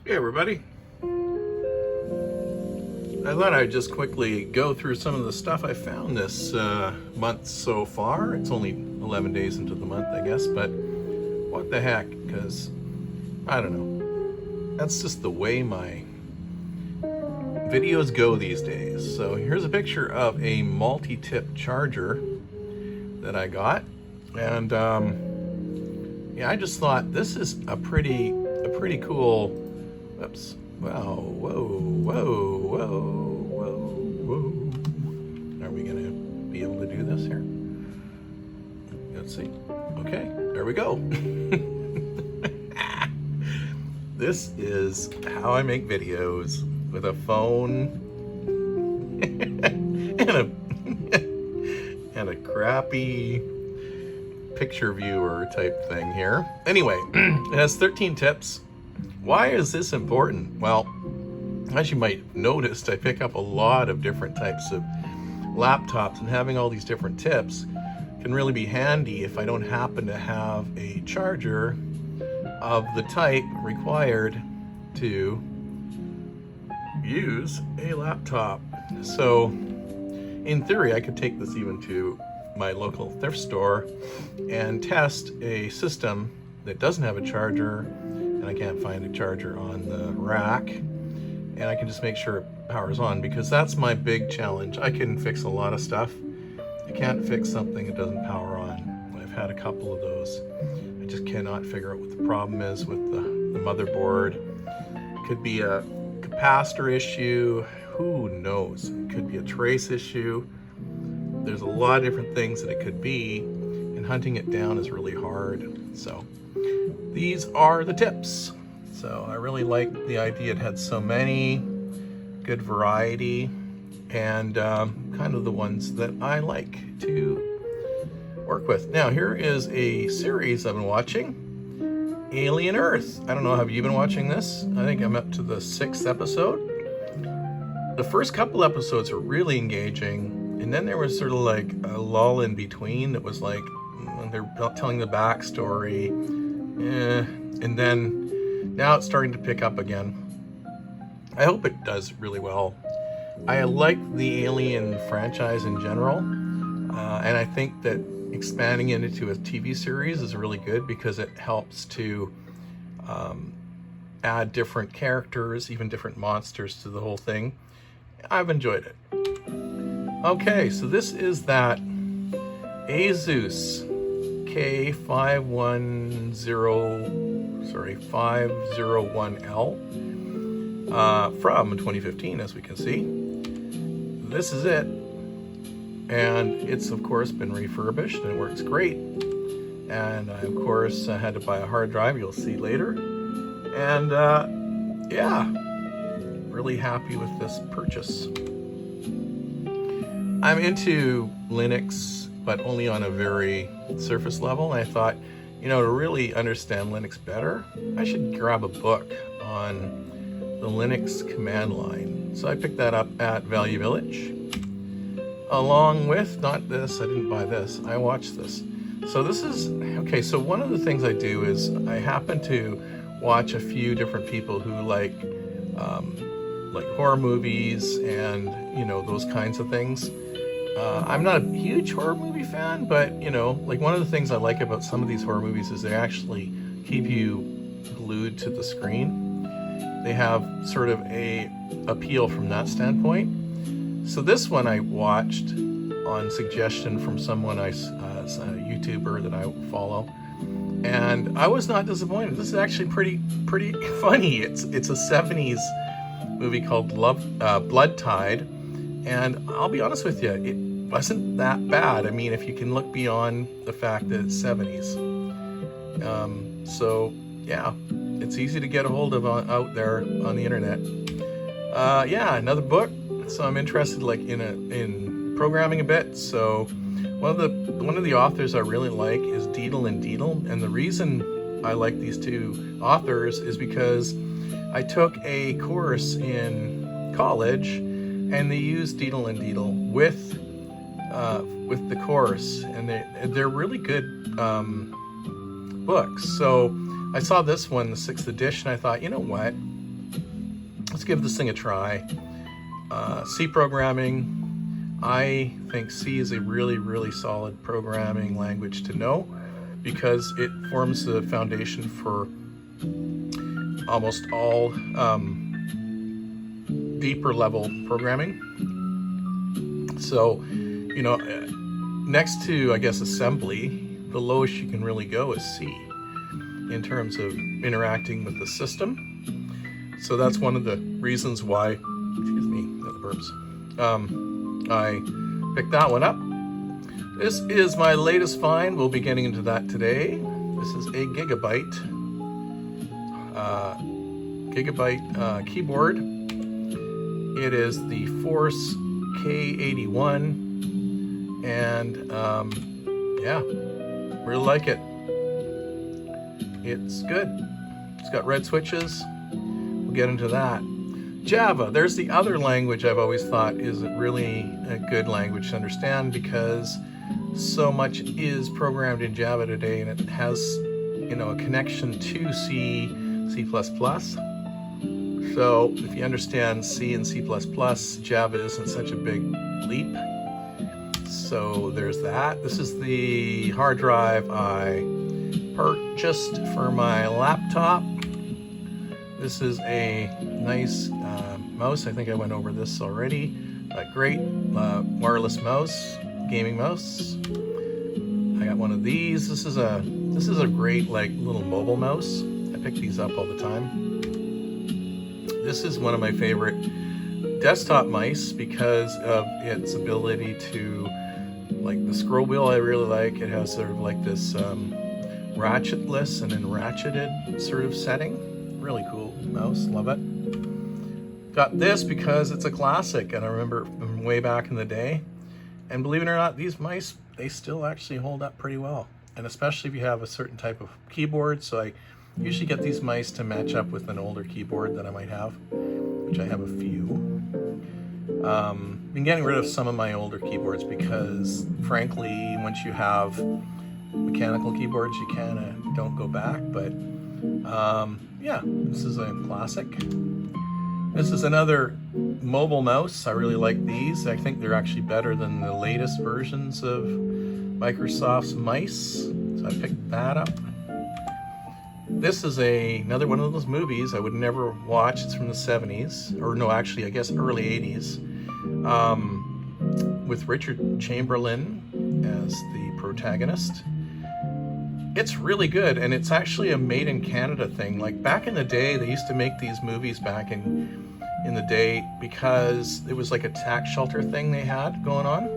Hey everybody. I thought I'd just quickly go through some of the stuff I found this month so far. It's only 11 days into the month, I guess, but what the heck, because I don't know. That's just the way my videos go these days. So here's a picture of a multi-tip charger that I got, and yeah, I just thought this is a pretty cool. Whoops! Wow! Whoa! Are we gonna be able to do this here? Let's see. Okay, there we go. This is how I make videos with a phone and a crappy picture viewer type thing here. Anyway, it has 13 tips. Why is this important? Well, as you might have noticed, I pick up a lot of different types of laptops, and having all these different tips can really be handy if I don't happen to have a charger of the type required to use a laptop. So in theory, I could take this even to my local thrift store and test a system that doesn't have a charger, and I can't find a charger on the rack, and I can just make sure it powers on, because that's my big challenge. I can fix a lot of stuff. I can't fix something that doesn't power on. I've had a couple of those. I just cannot figure out what the problem is with the motherboard. It could be a capacitor issue. Who knows? It could be a trace issue. There's a lot of different things that it could be, and hunting it down is really hard. So these are the tips. So I really like the idea it had so many, good variety, and kind of the ones that I like to work with. Now here is a series I've been watching, Alien Earth. I don't know, have you been watching this? I think I'm up to the 6th episode. The first couple episodes are really engaging, and then there was sort of like a lull in between that was like, they're telling the backstory, and then now it's starting to pick up again. I hope it does really well. I like the Alien franchise in general, and I think that expanding it into a TV series is really good because it helps to add different characters, even different monsters to the whole thing. I've enjoyed it. Okay, so this is that Asus K501L from 2015, as we can see. This is it, and it's of course been refurbished and it works great. And I of course had to buy a hard drive, you'll see later. And yeah, really happy with this purchase. I'm into Linux, but only on a very surface level. And I thought, you know, to really understand Linux better, I should grab a book on the Linux command line. So I picked that up at Value Village, along with, not this, I didn't buy this, I watched this. So this is, okay, so one of the things I do is I happen to watch a few different people who like horror movies and, you know, those kinds of things. I'm not a huge horror movie fan, but, you know, like one of the things I like about some of these horror movies is they actually keep you glued to the screen. They have sort of a appeal from that standpoint. So this one I watched on suggestion from someone a YouTuber that I follow, and I was not disappointed. This is actually pretty funny. It's a 70s movie called Blood Tide, and I'll be honest with you, it wasn't that bad. I mean, if you can look beyond the fact that it's 70s. So yeah, it's easy to get a hold of out there on the internet. Yeah, another book. So I'm interested like in programming a bit. So one of the authors I really like is Deedle and Deedle, and the reason I like these two authors is because I took a course in college, and they use Deedle and Deedle with the course, and they're really good books. So I saw this one, the 6th edition. I thought, you know what? let's give this thing a try. C programming. I think C is a really solid programming language to know because it forms the foundation for almost all deeper level programming. So, you know, next to, I guess, assembly, the lowest you can really go is C in terms of interacting with the system. So that's one of the reasons why, excuse me, not the burps, I picked that one up. This is my latest find. We'll be getting into that today. This is a Gigabyte keyboard. It is the Force K81, and yeah, really like it. It's good. It's got red switches. We'll get into that. Java, there's the other language I've always thought is really a good language to understand because so much is programmed in Java today, and it has, you know, a connection to C, C++. So if you understand C and C++, Java isn't such a big leap. So there's that. This is the hard drive I purchased for my laptop. This is a nice mouse. I think I went over this already. A great wireless mouse, gaming mouse. I got one of these. This is a great like little mobile mouse. I pick these up all the time. This is one of my favorite desktop mice because of its ability to, like the scroll wheel I really like. It has sort of like this ratchetless and then ratcheted sort of setting. Really cool mouse, love it. Got this because it's a classic and I remember from way back in the day. And believe it or not, these mice, they still actually hold up pretty well. And especially if you have a certain type of keyboard. So I usually get these mice to match up with an older keyboard that I might have, which I have a few. Been getting rid of some of my older keyboards because frankly, once you have mechanical keyboards, you kind of don't go back, but yeah, this is a classic. This is another mobile mouse. I really like these. I think they're actually better than the latest versions of Microsoft's mice. So I picked that up. This is another one of those movies I would never watch. It's from the 70s, or no, actually, I guess early 80s, with Richard Chamberlain as the protagonist. It's really good, and it's actually a made in Canada thing. Like back in the day, they used to make these movies back in the day because it was like a tax shelter thing they had going on.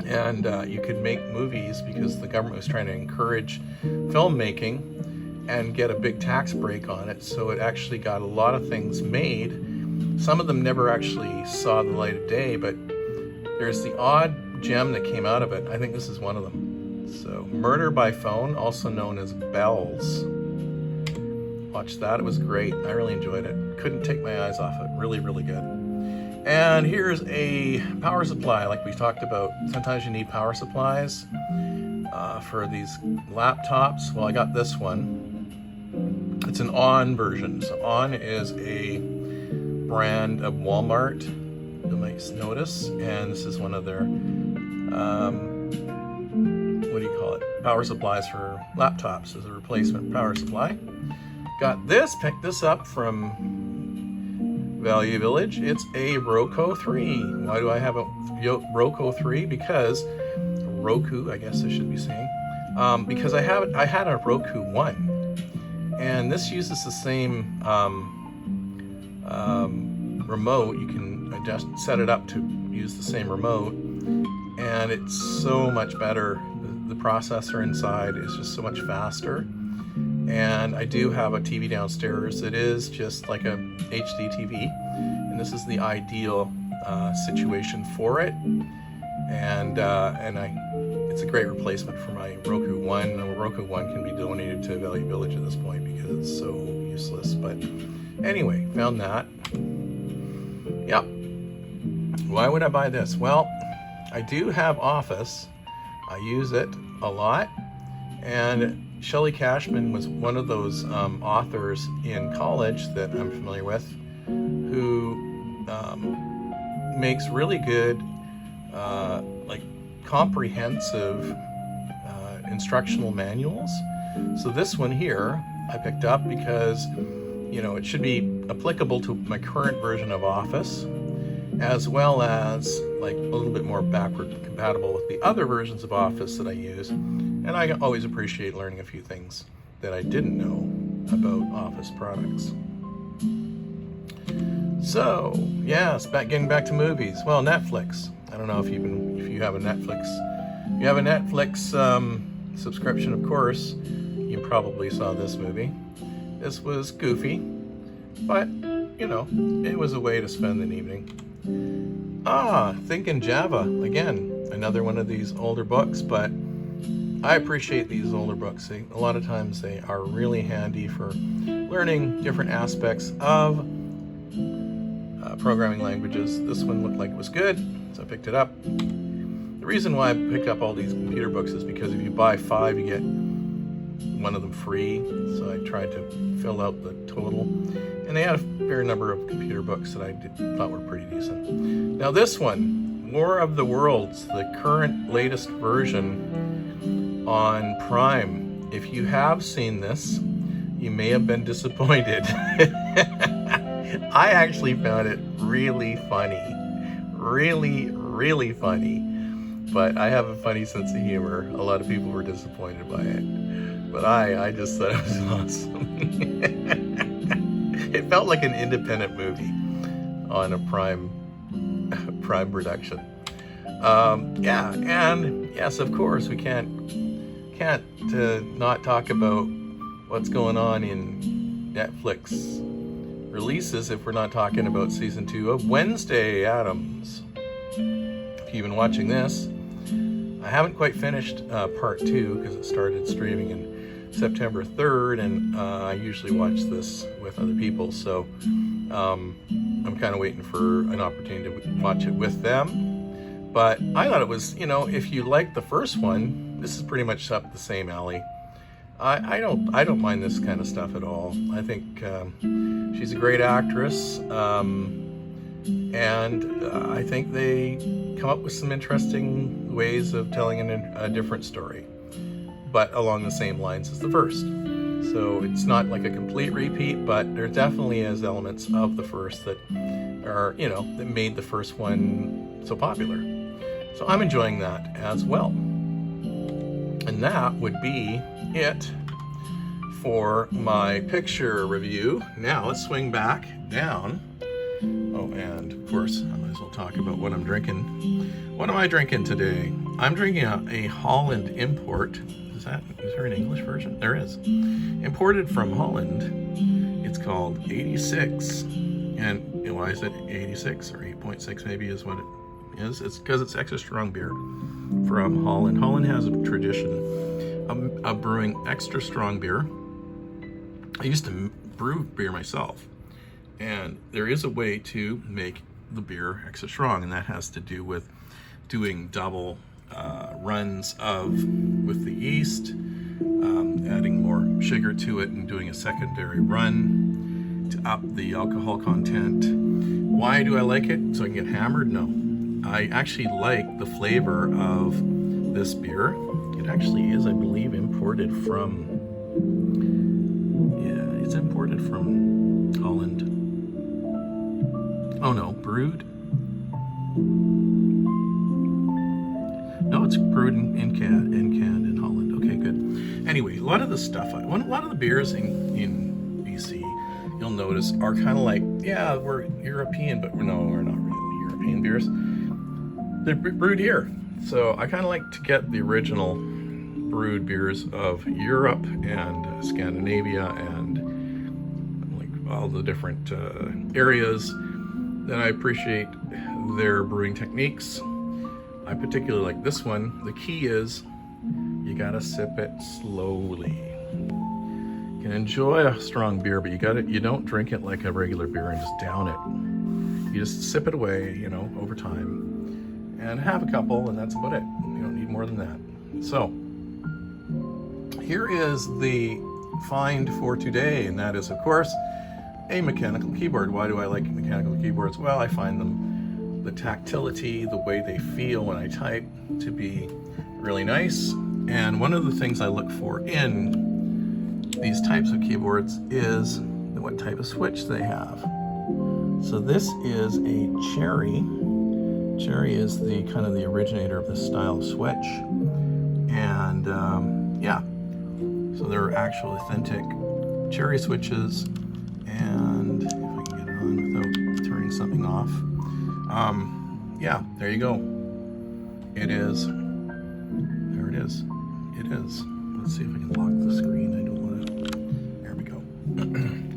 And you could make movies because the government was trying to encourage filmmaking and get a big tax break on it. So it actually got a lot of things made. Some of them never actually saw the light of day, but there's the odd gem that came out of it. I think this is one of them. So Murder by Phone, also known as Bells. Watched that, it was great. I really enjoyed it. Couldn't take my eyes off it. Really good. And here's a power supply, like we talked about. Sometimes you need power supplies for these laptops. Well, I got this one. It's an ON version. So ON is a brand of Walmart, you might notice. And this is one of their, what do you call it? Power supplies for laptops as a replacement power supply. Got this, picked this up from Value Village. It's a Roku 3. Why do I have a Roku 3? Because Roku, I guess I should be saying, because I had a Roku 1, and this uses the same remote. You can adjust, set it up to use the same remote, and it's so much better. The processor inside is just so much faster. And I do have a TV downstairs. It is just like a HD TV, and this is the ideal situation for it. And it's a great replacement for my Roku 1. The Roku 1 can be donated to Value Village at this point because it's so useless. But anyway, found that. Yep. Why would I buy this? Well, I do have Office. I use it a lot, and Shelley Cashman was one of those authors in college that I'm familiar with. who makes really good, like comprehensive instructional manuals. So this one here I picked up because, you know, it should be applicable to my current version of Office, as well as like a little bit more backward compatible with the other versions of Office that I use. And I always appreciate learning a few things that I didn't know about Office products. So, yes, getting back to movies. Well, Netflix. I don't know if you have a Netflix. If you have a Netflix subscription, of course, you probably saw this movie. This was goofy, but, you know, it was a way to spend an evening. Thinking Java. Again, another one of these older books, but I appreciate these older books. A lot of times they are really handy for learning different aspects of programming languages. This one looked like it was good, so I picked it up. The reason why I picked up all these computer books is because if you buy 5, you get one of them free. So I tried to fill out the total. And they had a fair number of computer books that I thought were pretty decent. Now this one, War of the Worlds, the current latest version on Prime. If you have seen this, you may have been disappointed. I actually found it really funny. Really, really funny. But I have a funny sense of humor. A lot of people were disappointed by it. But I just thought it was awesome. It felt like an independent movie on a Prime production. Yeah, and yes, of course, we can't not talk about what's going on in Netflix releases if we're not talking about season 2 of Wednesday Addams. If you've been watching this, I haven't quite finished part 2 because it started streaming in September 3rd, and I usually watch this with other people, so I'm kind of waiting for an opportunity to watch it with them. But I thought it was, you know, if you like the first one, this is pretty much up the same alley. I don't mind this kind of stuff at all. I think she's a great actress, and I think they come up with some interesting ways of telling a different story, but along the same lines as the first. So it's not like a complete repeat, but there definitely is elements of the first that are, you know, that made the first one so popular. So I'm enjoying that as well. And that would be it for my picture review. Now let's swing back down. Oh, and of course, I might as well talk about what I'm drinking. What am I drinking today? I'm drinking a Holland import. Is there an English version? There is. Imported from Holland. It's called 86. And why is it 86 or 8.6 maybe is what it is? It's because it's extra strong beer from Holland. Holland has a tradition of brewing extra strong beer. I used to brew beer myself, and there is a way to make the beer extra strong, and that has to do with doing double runs with the yeast, adding more sugar to it, and doing a secondary run to up the alcohol content. Why do I like it? So I can get hammered? No. I actually like the flavor of this beer. It actually is, I believe, imported from, yeah, it's imported from Holland. Oh no, brewed? No, it's brewed in can in Holland. Okay, good. Anyway, a lot of the stuff, a lot of the beers in BC, you'll notice, are kind of like, yeah, we're European, but we're not really European beers. They're brewed here. So I kind of like to get the original brewed beers of Europe and Scandinavia and like all the different areas. Then I appreciate their brewing techniques. I particularly like this one. The key is you gotta sip it slowly. You can enjoy a strong beer, but you don't drink it like a regular beer and just down it. You just sip it away, you know, over time, and have a couple, and that's about it. You don't need more than that. So here is the find for today, and that is, of course, a mechanical keyboard. Why do I like mechanical keyboards? Well, I find them, the tactility, the way they feel when I type, to be really nice. And one of the things I look for in these types of keyboards is what type of switch they have. So this is a Cherry. Cherry is the kind of the originator of this style of switch. And yeah, so they're actual authentic Cherry switches. And if I can get it on without turning something off. Yeah, there you go. It is. There it is. It is. Let's see if I can lock the screen. I don't want to. There we go.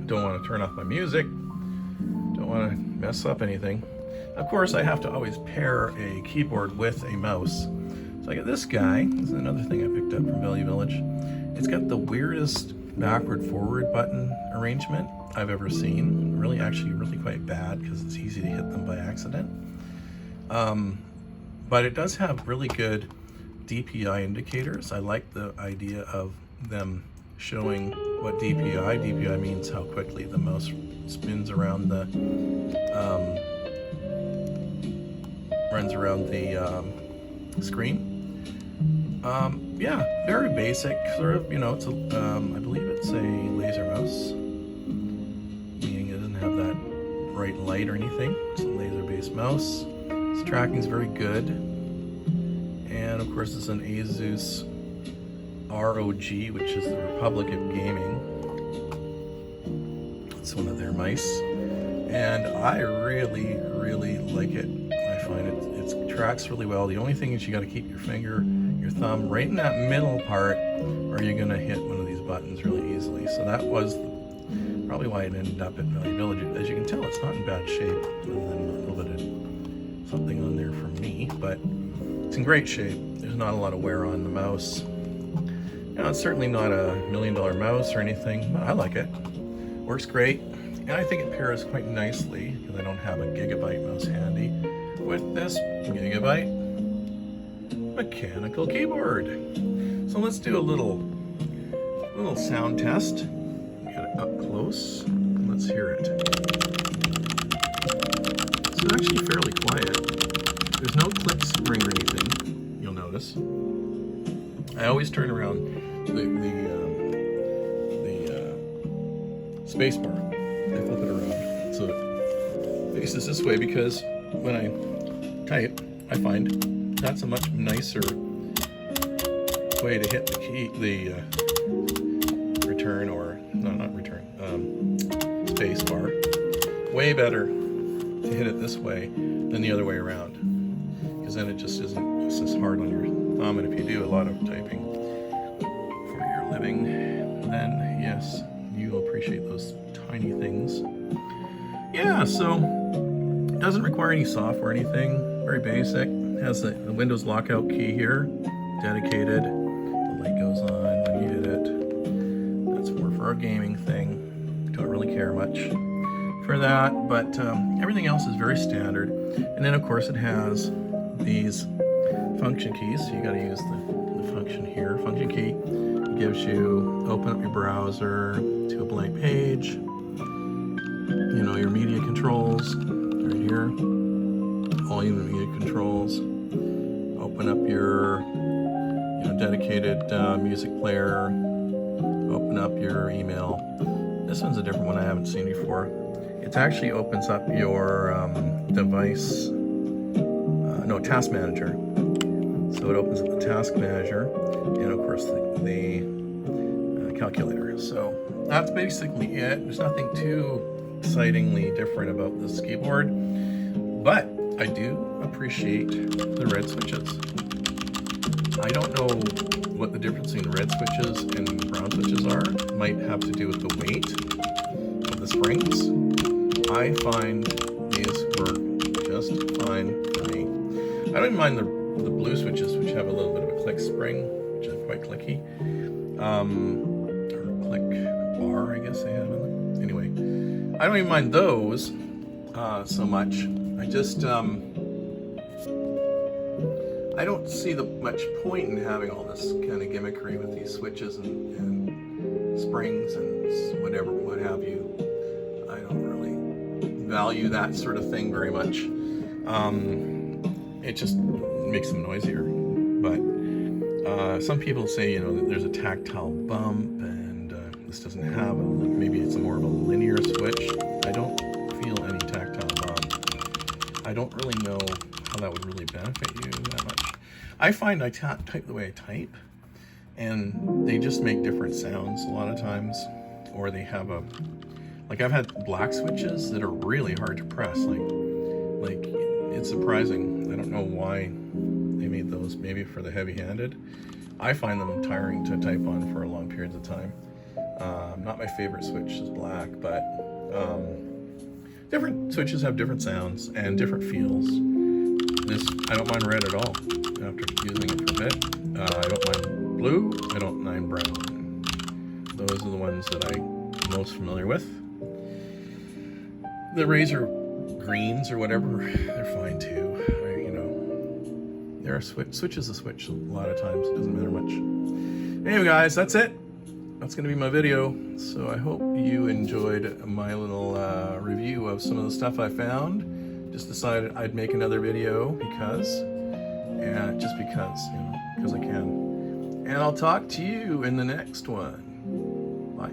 Don't want to turn off my music. Don't want to mess up anything. Of course, I have to always pair a keyboard with a mouse. So I got this guy. This is another thing I picked up from Value Village. It's got the weirdest backward-forward button arrangement I've ever seen. Really, actually, really quite bad because it's easy to hit them by accident. But it does have really good DPI indicators. I like the idea of them showing what DPI means how quickly the mouse spins around the screen. Yeah, very basic, sort of, you know, it's a, I believe it's a laser mouse, meaning it doesn't have that bright light or anything. It's a laser-based mouse. Its tracking is very good. And of course, it's an Asus ROG, which is the Republic of Gaming. It's one of their mice. And I really, really like it. I find it tracks really well. The only thing is you got to keep your thumb right in that middle part, or you're going to hit one of these buttons really easily. So that was probably why it ended up at Value Village. As you can tell, it's not in bad shape, other than a little bit of something on there for me, but it's in great shape. There's not a lot of wear on the mouse. You know, it's certainly not a $1 million mouse or anything, but I like it. Works great. And I think it pairs quite nicely, because I don't have a Gigabyte mouse handy, with this Gigabyte mechanical keyboard. So let's do a little sound test. Get it up close. Let's hear it. So it's actually fairly quiet. There's no click spring or anything, you'll notice. I always turn around the space bar. I flip it around so it faces this way, because when I type, I find that's a much nicer way to hit the key, return, or no, not return, space bar. Way better to hit it this way than the other way around, because then it just isn't, it's just hard on your thumb. And if you do a lot of typing for your living, then yes, you'll appreciate those tiny things. Yeah, so it doesn't require any software or anything. Very basic. It has the Windows lockout key here, dedicated. The light goes on when you hit it. That's more for our gaming thing. Don't really care much for that, but everything else is very standard. And then of course it has these function keys. So you got to use the function here. Function key gives you open up your browser to a blank page. You know, your media controls right here. All your media controls. Open up your dedicated music player. Open up your email. This one's a different one I haven't seen before. It actually opens up your device, task manager. So it opens up the task manager, and of course the calculator. So that's basically it. There's nothing too excitingly different about this keyboard, but I do appreciate the red switches. I don't know what the difference between red switches and brown switches are. It might have to do with the weight of the springs. I find these work just fine for me. I don't even mind the blue switches, which have a little bit of a click spring, which is quite clicky. Or click bar, I guess they have in them. Anyway, I don't even mind those so much. I just, I don't see much point in having all this kind of gimmickry with these switches and springs and whatever, what have you. I don't value that sort of thing very much. It just makes them noisier. But some people say, you know, that there's a tactile bump, and this doesn't have a, maybe it's more of a linear switch. I don't feel any tactile bump. I don't really know how that would really benefit you that much. I find I type the way I type, and they just make different sounds a lot of times, or they have a, like I've had black switches that are really hard to press, like it's surprising. I don't know why they made those, maybe for the heavy-handed. I find them tiring to type on for long periods of time. Not my favorite switch is black, but different switches have different sounds and different feels. This, I don't mind red at all after using it for a bit. I don't mind blue, I don't mind brown. Those are the ones that I'm most familiar with. The razor greens or whatever, they're fine too. You know, there are switches a switch a lot of times, it doesn't matter much. Anyway guys, that's it. That's going to be my video. So I hope you enjoyed my little review of some of the stuff I found. Just decided I'd make another video because, just because, you know, because I can. And I'll talk to you in the next one. Bye.